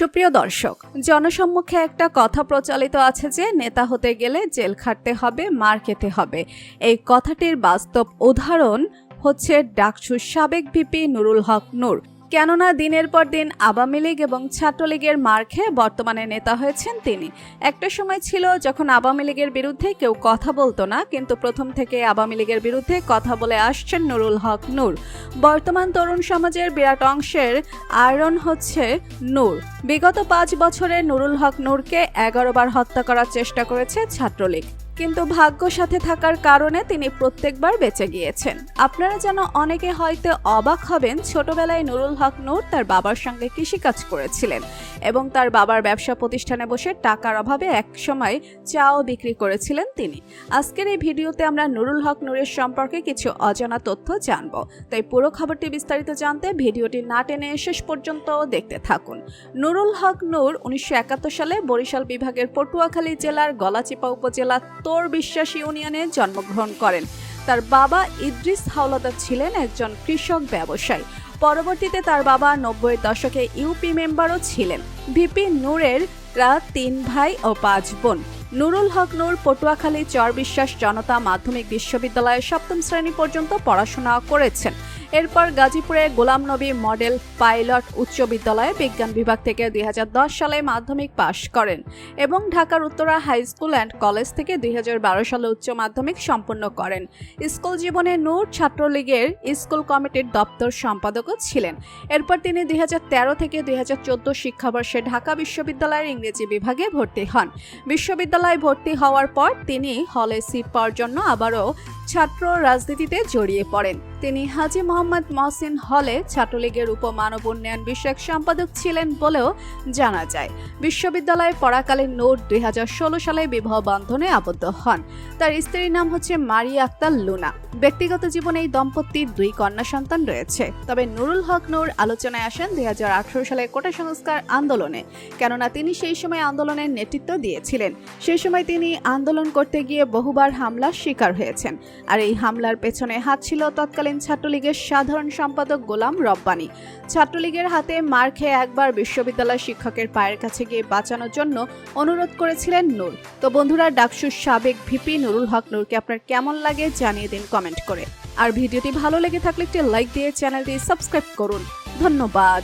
সুপ্রিয় দর্শক, জনসম্মুখে একটা কথা প্রচলিত আছে যে নেতা হতে গেলে জেল খাটতে হবে, মার খেতে হবে। এই কথাটির বাস্তব উদাহরণ হচ্ছে ডাকসুর সাবেক ভিপি নুরুল হক নূর। কেননা দিনের পর দিন আওয়ামী লীগ এবং ছাত্রলীগের মার খেয়ে বর্তমানে নেতা হয়েছেন তিনি। একটা সময় ছিল যখন আওয়ামী লীগের বিরুদ্ধে কেউ কথা বলতো না, কিন্তু প্রথম থেকে আওয়ামী লীগের বিরুদ্ধে কথা বলে আসছেন নুরুল হক নূর। বর্তমান তরুণ সমাজের বিরাট অংশের আয়রন হচ্ছে নূর। বিগত 5 বছরে নুরুল হক নূরকে 11 বার হত্যা করার চেষ্টা করেছে ছাত্রলীগ, কিন্তু ভাগ্য সাথে থাকার কারণে তিনি প্রত্যেকবার বেঁচে গিয়েছেন। আপনারা যেন অনেকে হয়তো অবাক হবেন, ছোটবেলায় নুরুল হক নূর তার বাবার সঙ্গে কৃষিকাজ করেছিলেন এবং তার বাবার ব্যবসা প্রতিষ্ঠানে বসে টাকার অভাবে একসময় চাও বিক্রি করেছিলেন তিনি। আজকের এই ভিডিওতে আমরা নুরুল হক নূরের সম্পর্কে কিছু অজানা তথ্য জানব, তাই পুরো খবরটি বিস্তারিত জানতে ভিডিওটি না টেনে শেষ পর্যন্ত দেখতে থাকুন। নুরুল হক নূর 1971 সালে বরিশাল বিভাগের পটুয়াখালী জেলার গলাচিপা উপজেলার তোর বিশ্বাস ইউনিয়নে জন্মগ্রহণ করেন। তার বাবা ইদ্রিস হাওলাদার ছিলেন একজন কৃষক ব্যবসায়ী। পরবর্তীতে তার বাবা 90-এর দশকে ইউপি মেম্বারও ছিলেন। ভিপি নূরের 3 ভাই ও 5 বোন। নুরুল হক নূর পটুয়াখালী চর বিশ্বাস জনতা মাধ্যমিক বিশ্ববিদ্যালয়ে 7ম শ্রেণী পর্যন্ত পড়াশোনা করেছেন। এরপর গাজীপুরে গোলাম নবী মডেল পাইলট উচ্চ বিদ্যালয়ে বিজ্ঞান বিভাগ থেকে 2010 সালে মাধ্যমিক পাশ করেন এবং ঢাকার Uttara high school and college থেকে 2012 সালে উচ্চ মাধ্যমিক সম্পন্ন করেন। স্কুল জীবনে নূর ছাত্রলীগের স্কুল কমিটির দপ্তর সম্পাদকও ছিলেন। এরপর তিনি 2013 থেকে 2014 শিক্ষাবর্ষে ঢাকা বিশ্ববিদ্যালয়ের ইংরেজি বিভাগে ভর্তি হন। বিশ্ববিদ্যালয়ে ভর্তি হওয়ার পর তিনি হলে সিট পাওয়ার জন্য আবারও ছাত্র রাজনীতিতে জড়িয়ে পড়েন। তিনি হাজী মোহাম্মদ মহসিন হলে ছাত্রলীগের উপমানব উন্নয়ন বিষয়ক সম্পাদক ছিলেন বলেও জানা যায়। বিশ্ববিদ্যালয়ে পড়াকালীন নূর 2016 সালে বিবাহ বন্ধনে আবদ্ধ হন। তার স্ত্রীর নাম হচ্ছে মারিয়া আক্তার লুনা। ব্যক্তিগত জীবনে এই দম্পতির 2 কন্যা সন্তান রয়েছে। তবে নুরুল হক নূর আলোচনায় আসেন 2018 সালে কোটা সংস্কার আন্দোলনে, কেননা তিনি সেই সময় আন্দোলনের নেতৃত্ব দিয়েছিলেন। সেই সময় তিনি আন্দোলন করতে গিয়ে বহুবার হামলার শিকার হয়েছেন, আর এই হামলার পেছনে হাত ছিল তৎকালীন ছাত্রলীগের সাধারণ সম্পাদক গোলাম রব্বানী। ছাত্রলীগের হাতে মার খেয়ে একবার বিশ্ববিদ্যালয় শিক্ষকের পায়ের কাছে গিয়ে বাঁচানোর জন্য অনুরোধ করেছিলেন নূর। তো বন্ধুরা, ডাকসুর সাবেক ভিপি নুরুল হক নূরকে আপনার কেমন লাগে জানিয়ে দিন কমেন্ট করে। আর ভিডিওটি ভালো লেগে থাকলে একটি লাইক দিয়ে চ্যানেলটি সাবস্ক্রাইব করুন। ধন্যবাদ।